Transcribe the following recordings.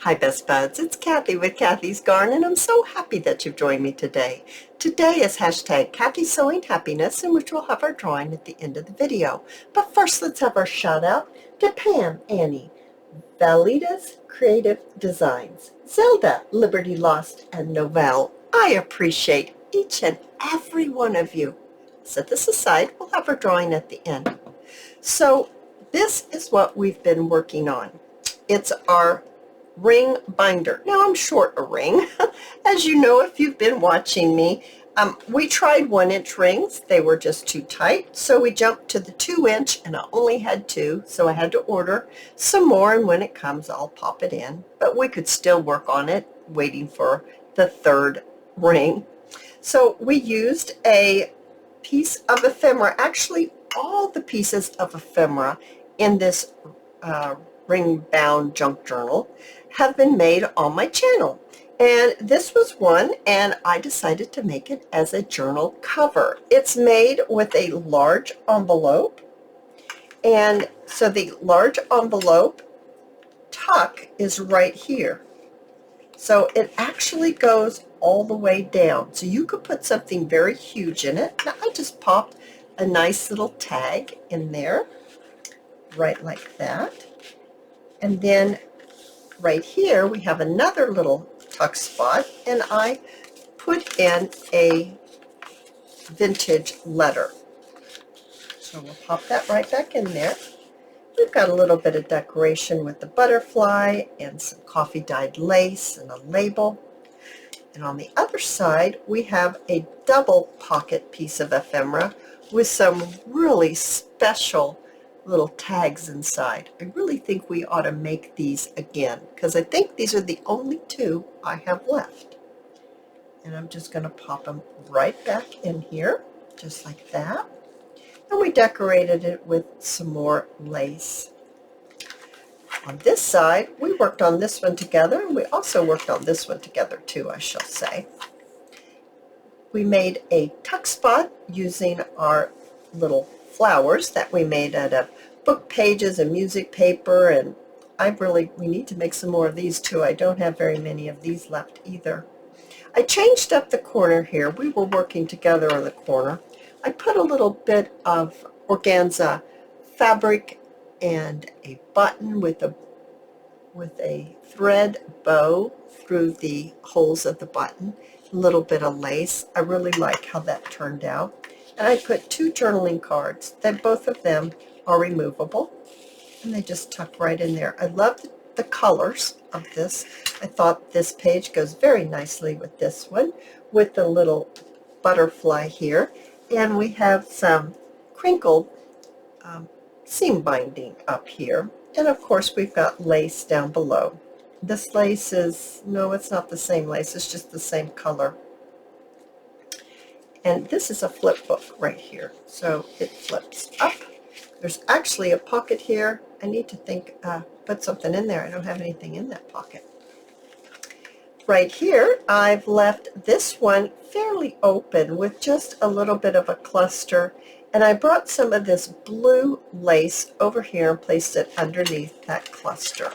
Hi Best Buds, it's Cathy with Cathy's Garden, and I'm so happy that you've joined me today. Today is hashtag cathysowinghappiness, in which we'll have our drawing at the end of the video. But first, let's have our shout out to Pam, Annie, Valida's Creative Designs, Zelda, Liberty Lost, and Novelle. I appreciate each and every one of you. Set this aside, we'll have our drawing at the end. So this is what we've been working on. It's our ring binder. Now I'm short a ring. As you know, if you've been watching me, we tried 1-inch rings. They were just too tight, so we jumped to the 2-inch, and I only had 2, so I had to order some more, and when it comes I'll pop it in. But we could still work on it, waiting for the 3rd ring. So we used a piece of ephemera, actually all the pieces of ephemera in this ring bound junk journal have been made on my channel, and this was one, and I decided to make it as a journal cover. It's made with a large envelope, and so the large envelope tuck is right here, so it actually goes all the way down, so you could put something very huge in it. Now I just popped a nice little tag in there, right like that. And then right here we have another little tuck spot, and I put in a vintage letter. So we'll pop that right back in there. We've got a little bit of decoration with the butterfly and some coffee dyed lace and a label. And on the other side we have a double pocket piece of ephemera with some really special little tags inside. I really think we ought to make these again, because I think these are the only 2 I have left. And I'm just going to pop them right back in here, just like that. And we decorated it with some more lace. On this side, we worked on this one together, and we also worked on this one together too, I shall say. We made a tuck spot using our little flowers that we made out of book pages and music paper, and we need to make some more of these too. I don't have very many of these left either. I changed up the corner here. We were working together on the corner. I put a little bit of organza fabric and a button with a thread bow through the holes of the button, a little bit of lace. I really like how that turned out. And I put 2 journaling cards, that both of them are removable, and they just tuck right in there. I love the colors of this. I thought this page goes very nicely with this one, with the little butterfly here, and we have some crinkled seam binding up here, and of course we've got lace down below. This lace is, no, it's not the same lace, it's just the same color. And this is a flip book right here, so it flips up. There's actually a pocket here. I need to put something in there. I don't have anything in that pocket. Right here, I've left this one fairly open with just a little bit of a cluster, and I brought some of this blue lace over here and placed it underneath that cluster.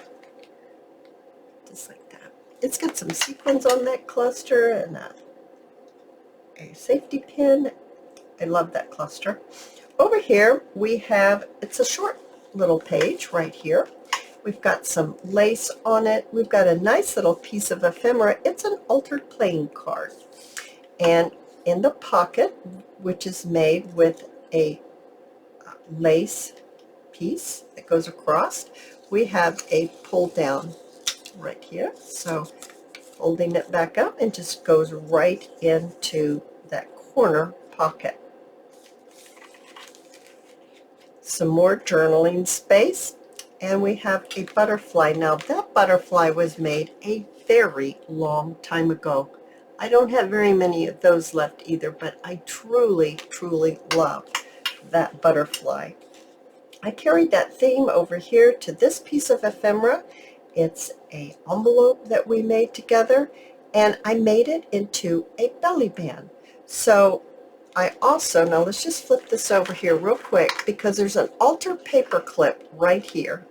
Just like that. It's got some sequins on that cluster and a safety pin. I love that cluster. Over here we have, it's a short little page right here. We've got some lace on it. We've got a nice little piece of ephemera. It's an altered playing card. And in the pocket, which is made with a lace piece that goes across, we have a pull down right here. So folding it back up, and just goes right into that corner pocket. Some more journaling space, and we have a butterfly. Now that butterfly was made a very long time ago. I don't have very many of those left either, but I truly, truly love that butterfly. I carried that theme over here to this piece of ephemera. It's an envelope that we made together, and I made it into a belly band. So I also, now let's just flip this over here real quick, because there's an altar paper clip right here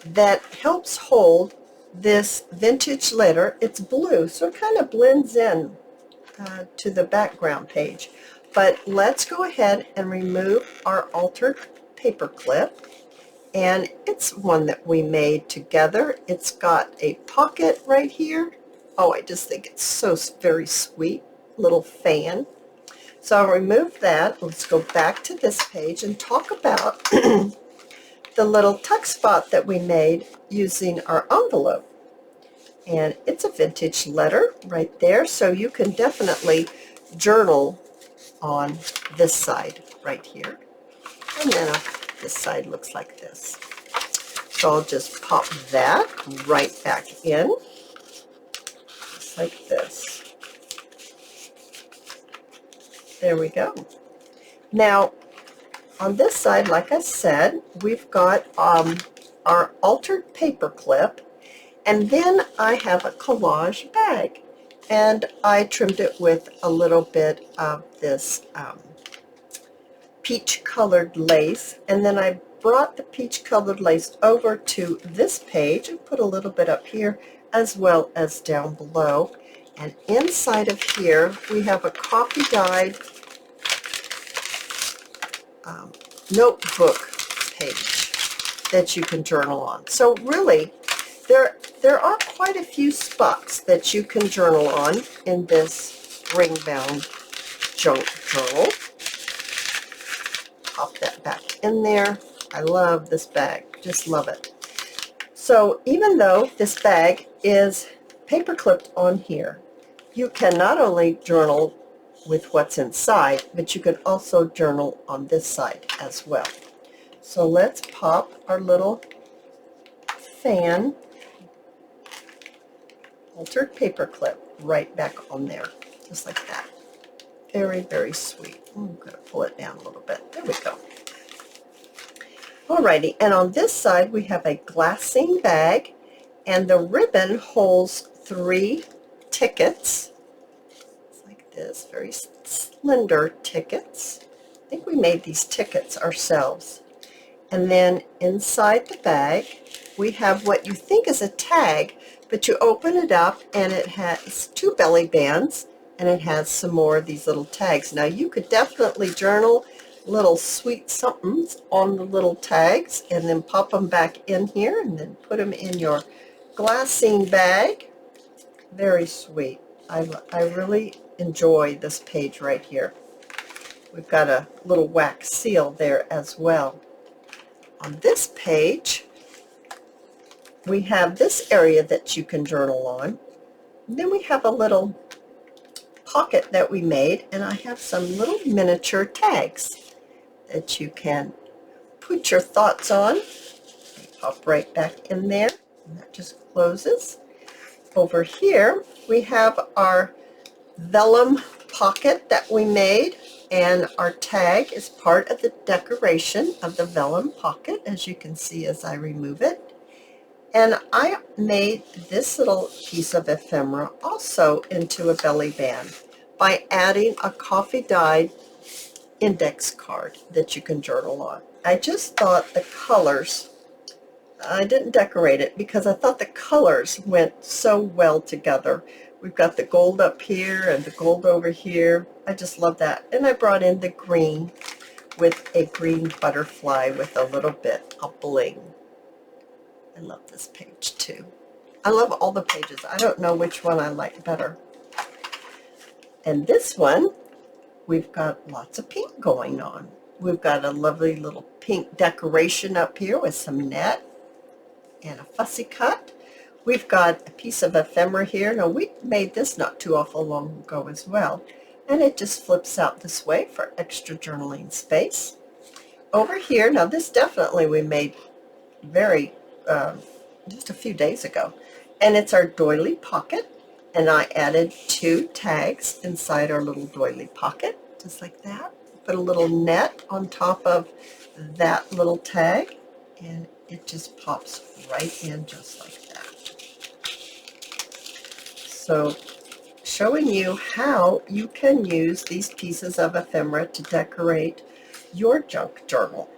that helps hold this vintage letter. It's blue, so it kind of blends in to the background page. But let's go ahead and remove our altered paper clip. And it's one that we made together. It's got a pocket right here. Oh, I just think it's so very sweet. Little fan. So I'll remove that. Let's go back to this page and talk about the little tuck spot that we made using our envelope. And it's a vintage letter right there, so you can definitely journal on this side right here. And then this side looks like this. So I'll just pop that right back in, just like this. There we go. Now, on this side, like I said, we've got our altered paper clip, and then I have a collage bag, and I trimmed it with a little bit of this peach-colored lace, and then I brought the peach-colored lace over to this page and put a little bit up here as well as down below. And inside of here, we have a coffee-dyed notebook page that you can journal on. So really, there are quite a few spots that you can journal on in this ring-bound junk journal. Pop that back in there. I love this bag, just love it. So even though this bag is paper clipped on here, you can not only journal with what's inside, but you can also journal on this side as well. So let's pop our little fan altered paper clip right back on there, just like that. Very, very sweet. I'm going to pull it down a little bit. There we go. Alrighty, and on this side we have a glassine bag, and the ribbon holds 3 tickets. It's like this, very slender tickets. I think we made these tickets ourselves. And then inside the bag we have what you think is a tag, but you open it up and it has 2 belly bands, and it has some more of these little tags. Now you could definitely journal little sweet somethings on the little tags and then pop them back in here and then put them in your glassine bag. Very sweet. I really enjoy this page right here. We've got a little wax seal there as well. On this page we have this area that you can journal on. And then we have a little pocket that we made, and I have some little miniature tags that you can put your thoughts on. They pop right back in there, and that just closes. Over here we have our vellum pocket that we made, and our tag is part of the decoration of the vellum pocket, as you can see as I remove it. And I made this little piece of ephemera also into a belly band by adding a coffee-dyed index card that you can journal on. I just thought the colors, I didn't decorate it because I thought the colors went so well together. We've got the gold up here and the gold over here. I just love that. And I brought in the green with a green butterfly with a little bit of bling. I love this page too. I love all the pages. I don't know which one I like better. And this one, we've got lots of pink going on. We've got a lovely little pink decoration up here with some net and a fussy cut. We've got a piece of ephemera here. Now we made this not too awful long ago as well. And it just flips out this way for extra journaling space. Over here, now this definitely we made just a few days ago, and it's our doily pocket, and I added 2 tags inside our little doily pocket, just like that. Put a little net on top of that little tag, and it just pops right in just like that. So showing you how you can use these pieces of ephemera to decorate your junk journal.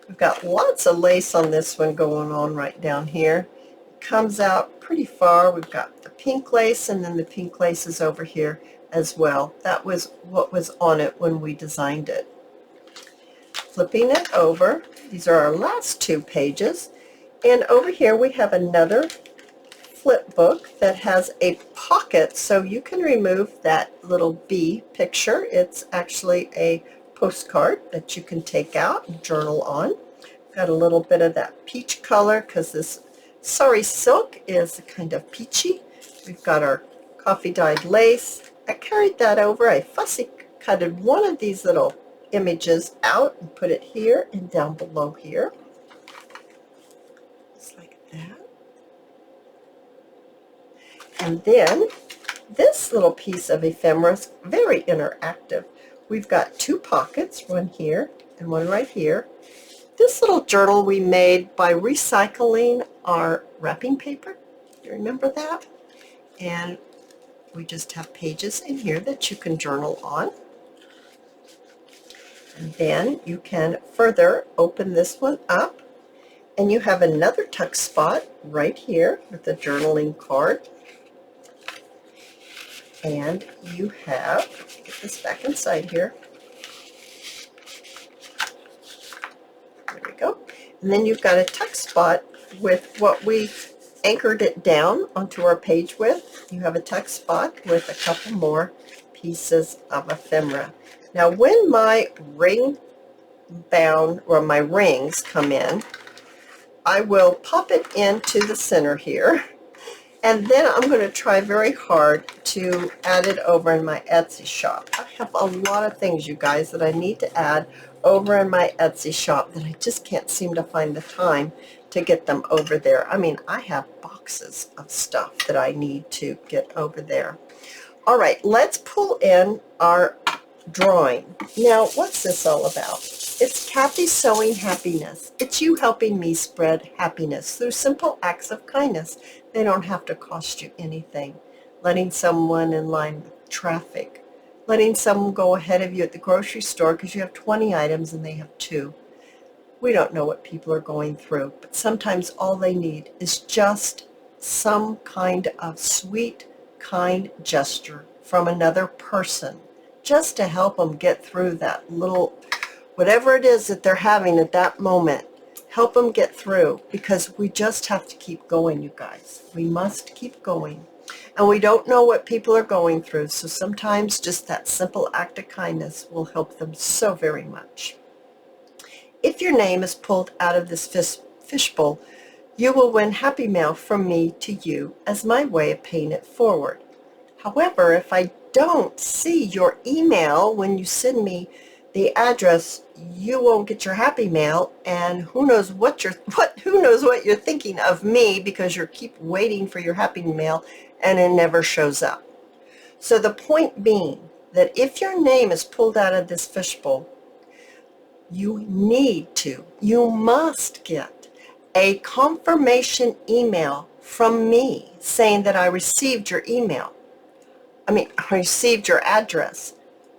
We've got lots of lace on this one going on right down here. It comes out pretty far. We've got the pink lace, and then the pink lace is over here as well. That was what was on it when we designed it. Flipping it over, these are our last 2 pages, and over here we have another flip book that has a pocket, so you can remove that little bee picture. It's actually a postcard that you can take out and journal on. Got a little bit of that peach color because this sari silk is kind of peachy. We've got our coffee dyed lace. I carried that over. I fussy cutted one of these little images out and put it here and down below here. Just like that. And then this little piece of ephemera is very interactive. We've got 2 pockets, one here and one right here. This little journal we made by recycling our wrapping paper. You remember that? And we just have pages in here that you can journal on. And then you can further open this one up, and you have another tuck spot right here with the journaling card. And you have, get this back inside here. There we go. And then you've got a tuck spot with what we anchored it down onto our page with. You have a tuck spot with a couple more pieces of ephemera. Now when my ring bound, or my rings come in, I will pop it into the center here. And then I'm going to try very hard to add it over in my Etsy shop. I have a lot of things, you guys, that I need to add over in my Etsy shop that I just can't seem to find the time to get them over there. I mean, I have boxes of stuff that I need to get over there. All right, let's pull in our drawing. Now, what's this all about? It's Cathy Sewing Happiness. It's you helping me spread happiness through simple acts of kindness. They don't have to cost you anything. Letting someone in line with traffic. Letting someone go ahead of you at the grocery store because you have 20 items and they have 2. We don't know what people are going through, but sometimes all they need is just some kind of sweet, kind gesture from another person, just to help them get through that little, whatever it is that they're having at that moment. Help them get through, because we just have to keep going, you guys. We must keep going. And we don't know what people are going through, so sometimes just that simple act of kindness will help them so very much. If your name is pulled out of this fishbowl, you will win Happy Mail from me to you as my way of paying it forward. However, if I don't see your email when you send me the address, you won't get your Happy Mail, and who knows what you're thinking of me, because you keep waiting for your Happy Mail and it never shows up. So the point being that if your name is pulled out of this fishbowl, you must get a confirmation email from me saying that I received your email. I received your address.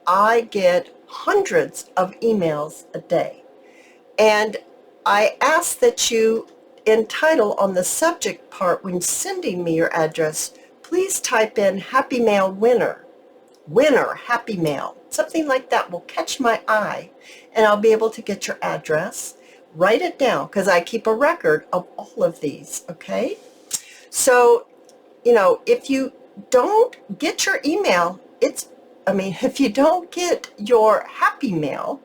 I get hundreds of emails a day. And I ask that you entitle on the subject part when sending me your address, please type in Happy Mail winner. Winner, Happy Mail. Something like that will catch my eye, and I'll be able to get your address. Write it down, because I keep a record of all of these, okay? So, if you don't get your email, if you don't get your Happy Mail,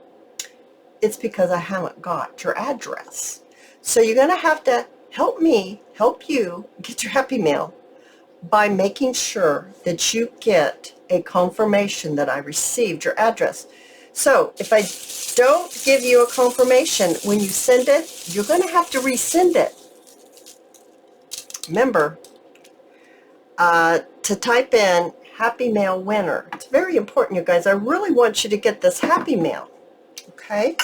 it's because I haven't got your address. So you're going to have to help me help you get your Happy Mail by making sure that you get a confirmation that I received your address. So if I don't give you a confirmation when you send it, you're going to have to resend it. Remember to type in Happy Mail winner. It's very important, you guys. I really want you to get this Happy Mail. Okay?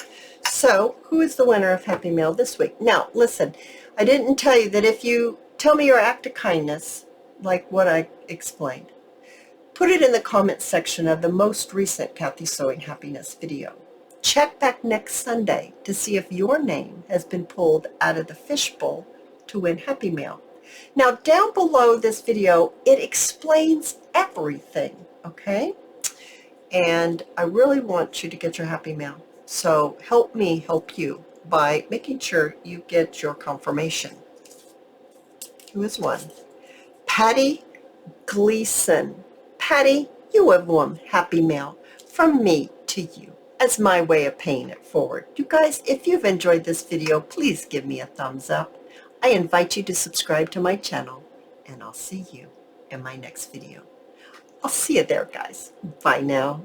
So who is the winner of Happy Mail this week? Now, listen, I didn't tell you that if you tell me your act of kindness, like what I explained, put it in the comments section of the most recent Cathy Sewing Happiness video. Check back next Sunday to see if your name has been pulled out of the fishbowl to win Happy Mail. Now, down below this video, it explains everything, okay? And I really want you to get your happy mail. So help me help you by making sure you get your confirmation. Who is one? Patty Gleason. Patty, you have won happy mail from me to you as my way of paying it forward. You guys, if you've enjoyed this video, please give me a thumbs up. I invite you to subscribe to my channel, and I'll see you in my next video. I'll see you there, guys. Bye now.